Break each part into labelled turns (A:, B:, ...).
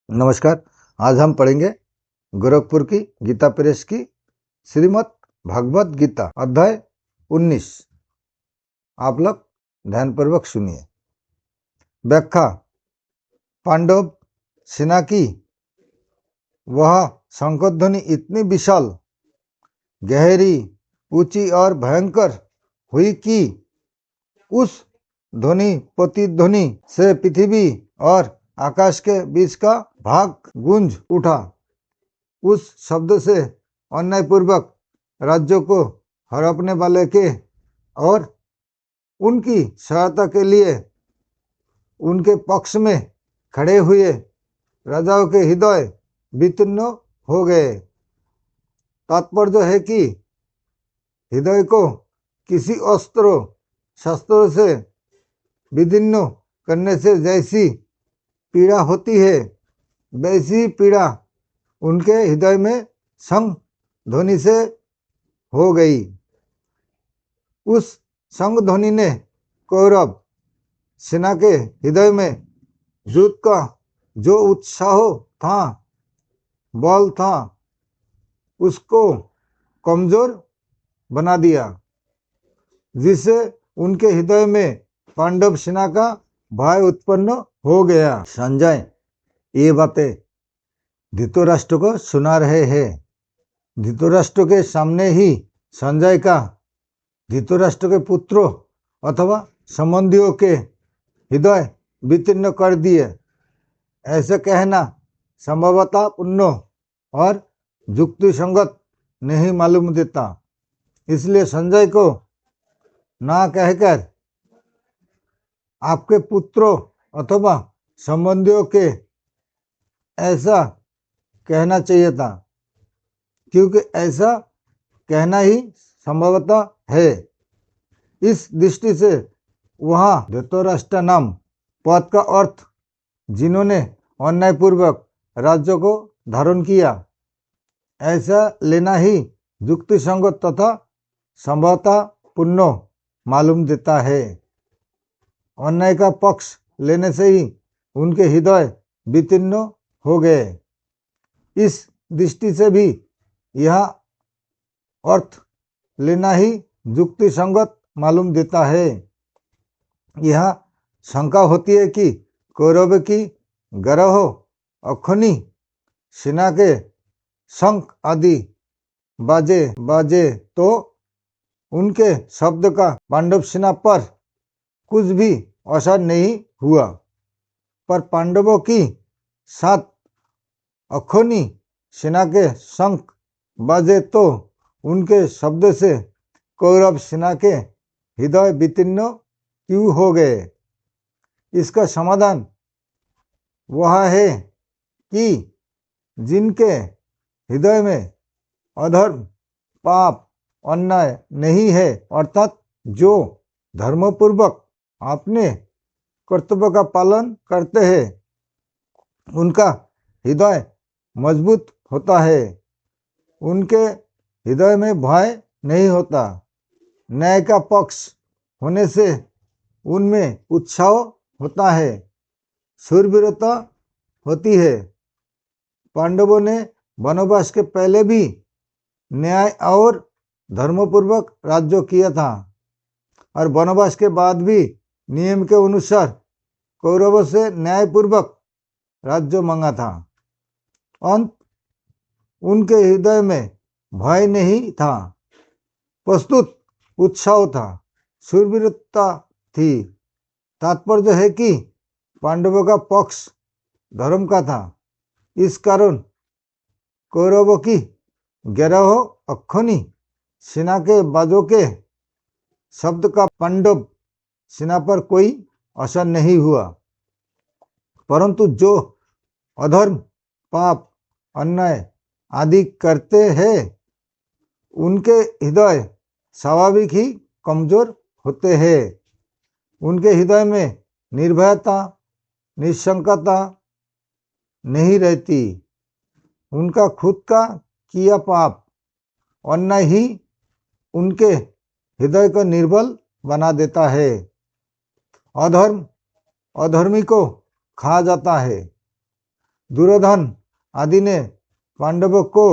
A: नमस्कार। आज हम पढ़ेंगे गोरखपुर की गीता प्रेस की श्रीमद् भगवत गीता अध्याय 19। आप लोग ध्यानपूर्वक सुनिए। व्याख्या। पांडव सेना की वह शंखध्वनि इतनी विशाल, गहरी, ऊंची और भयंकर हुई कि उस ध्वनि प्रतिध्वनि से पृथ्वी और आकाश के बीच का भाग गूंज उठा। उस शब्द से अन्यायपूर्वक राज्यों को हड़पने वाले के और उनकी सहायता के लिए उनके पक्ष में खड़े हुए राजाओं के हृदय वितीर्ण हो गए। तात्पर्य है कि हृदय को किसी अस्त्र शस्त्रों से विदीर्ण करने से जैसी पीड़ा होती है, वैसी पीड़ा उनके हृदय में शंख ध्वनि से हो गई। उस शंख ध्वनि ने कौरव सेना के हृदय में युद्ध का जो उत्साह था, बल था, उसको कमजोर बना दिया, जिससे उनके हृदय में पांडव सेना का भय उत्पन्न हो गया। संजय ये बातें धृतराष्ट्र को सुना रहे हैं। धृतराष्ट्र के सामने ही संजय का धृतराष्ट्र के पुत्रों अथवा संबंधियों के हृदय वितीर्ण कर दिए, ऐसे कहना संभवतः पूर्ण और युक्ति संगत नहीं मालूम देता। इसलिए संजय को ना कहकर आपके पुत्रों अथवा संबंधियों के ऐसा कहना चाहिए था, क्योंकि ऐसा कहना ही संभवतः है। इस दृष्टि से वहाँ धृतराष्ट्र नाम पद का अर्थ जिन्होंने अन्यायपूर्वक राज्य को धारण किया, ऐसा लेना ही युक्ति संगत तथा संभवतः पूर्ण मालूम देता है। अन्याय का पक्ष लेने से ही उनके हृदय वितीर्ण हो गए। इस दृष्टि से भी यह अर्थ लेना ही युक्ति संगत मालूम देता है। यह शंका होती है कि कौरव की गरह अखनी सेना के शंख आदि बाजे तो उनके शब्द का पांडव सेना पर कुछ भी असर नहीं हुआ, पर पांडवों की 7 अखनी सेना के शंख बाजे तो उनके शब्द से कौरव सेना के हृदय वितीर्ण क्यों हो गए। इसका समाधान वह है कि जिनके हृदय में अधर्म, पाप, अन्याय नहीं है, अर्थात जो धर्मपूर्वक अपने कर्तव्य का पालन करते हैं, उनका हृदय मजबूत होता है। उनके हृदय में भय नहीं होता। न्याय का पक्ष होने से उनमें उत्साह होता है, शूरवीरता होती है। पांडवों ने वनवास के पहले भी न्याय और धर्मपूर्वक राज्य किया था, और वनवास के बाद भी नियम के अनुसार कौरवों से न्यायपूर्वक राज्य मांगा था। अंत उनके हृदय में भय नहीं था, प्रस्तुत उत्साह था, शूरवीरता थी। तात्पर्य है कि पांडवों का पक्ष धर्म का था। इस कारण कौरवों की 11 अखनी सेना के बाजों के शब्द का पांडव सेना पर कोई असर नहीं हुआ, परंतु जो अधर्म, पाप, अन्याय आदि करते हैं, उनके हृदय स्वाभाविक ही कमजोर होते हैं। उनके हृदय में निर्भयता, निशंकता नहीं रहती। उनका खुद का किया पाप, अन्याय ही उनके हृदय को निर्बल बना देता है। अधर्म अधर्मी को खा जाता है, दुर्योधन आदि ने पांडवों को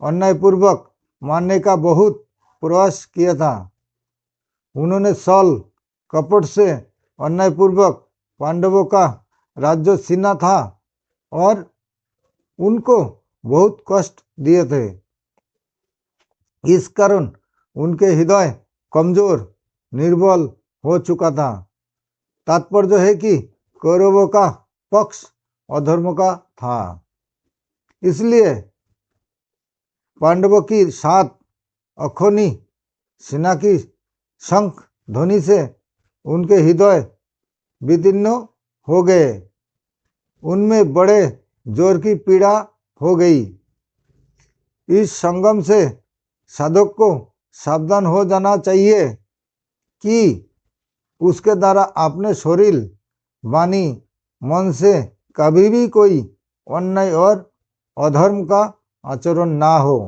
A: अन्यायपूर्वक मारने का बहुत प्रयास किया था। उन्होंने छल कपट से अन्यायपूर्वक पांडवों का राज्य छीना था और उनको बहुत कष्ट दिए थे। इस कारण उनके हृदय कमजोर निर्बल हो चुका था। तात्पर्य है कि कौरवों का पक्ष अधर्म का था। इसलिए पांडवों की 7 अखोनी सेना की शंख ध्वनि से उनके हृदय विदीर्ण हो गए। उनमें बड़े जोर की पीड़ा हो गई। इस संगम से साधक को सावधान हो जाना चाहिए कि उसके द्वारा अपने शरीर वाणी मन से कभी भी कोई अन्याय और अधर्म का आचरण ना हो।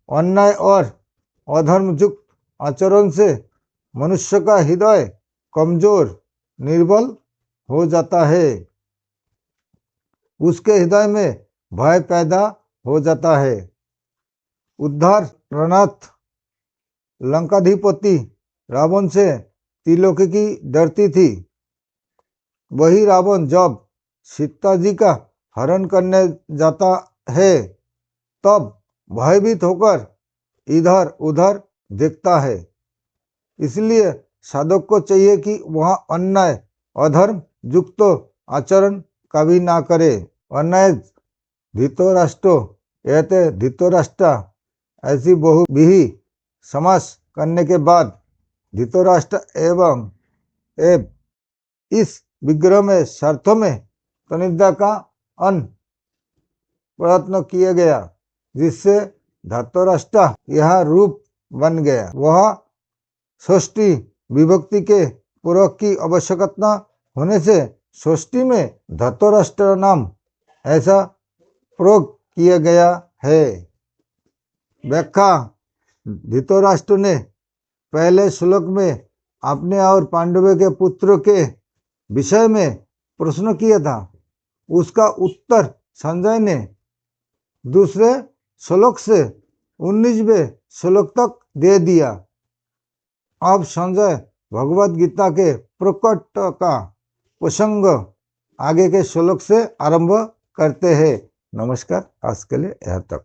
A: अन्याय और अधर्म युक्त आचरण से मनुष्य का हृदय कमजोर निर्बल हो जाता है। उसके हृदय में भय पैदा हो जाता है। उद्धार रणार्थ लंकाधिपति रावण से त्रिलोकी की डरती थी। वही रावण जब सीता जी का हरण करने जाता है तब भयभीत होकर इधर उधर देखता है। इसलिए साधक को चाहिए कि वह अन्याय अधर्म युक्त आचरण कभी ना करे। अन्याय धृतराष्ट्र कहते धृतराष्ट्र ऐसी बहुव्रीहि समास करने के बाद धृतराष्ट्र एवं इस विग्रह में शर्तों में तनिद्रा का अन प्रयत्न किया गया, जिससे धृतराष्ट्र यह रूप बन गया। वह षष्ठी विभक्ति के पूर्वक की आवश्यकता होने से षष्ठी में धृतराष्ट्र नाम ऐसा प्रयोग किया गया है। व्याख्या: धृतराष्ट्र ने पहले श्लोक में अपने और पांडवों के पुत्रों के विषय में प्रश्न किया था। उसका उत्तर संजय ने दूसरे श्लोक से 19वें श्लोक तक दे दिया। अब संजय भगवत गीता के प्रकट का प्रसंग आगे के श्लोक से आरंभ करते हैं। नमस्कार, आज के लिए यहाँ तक।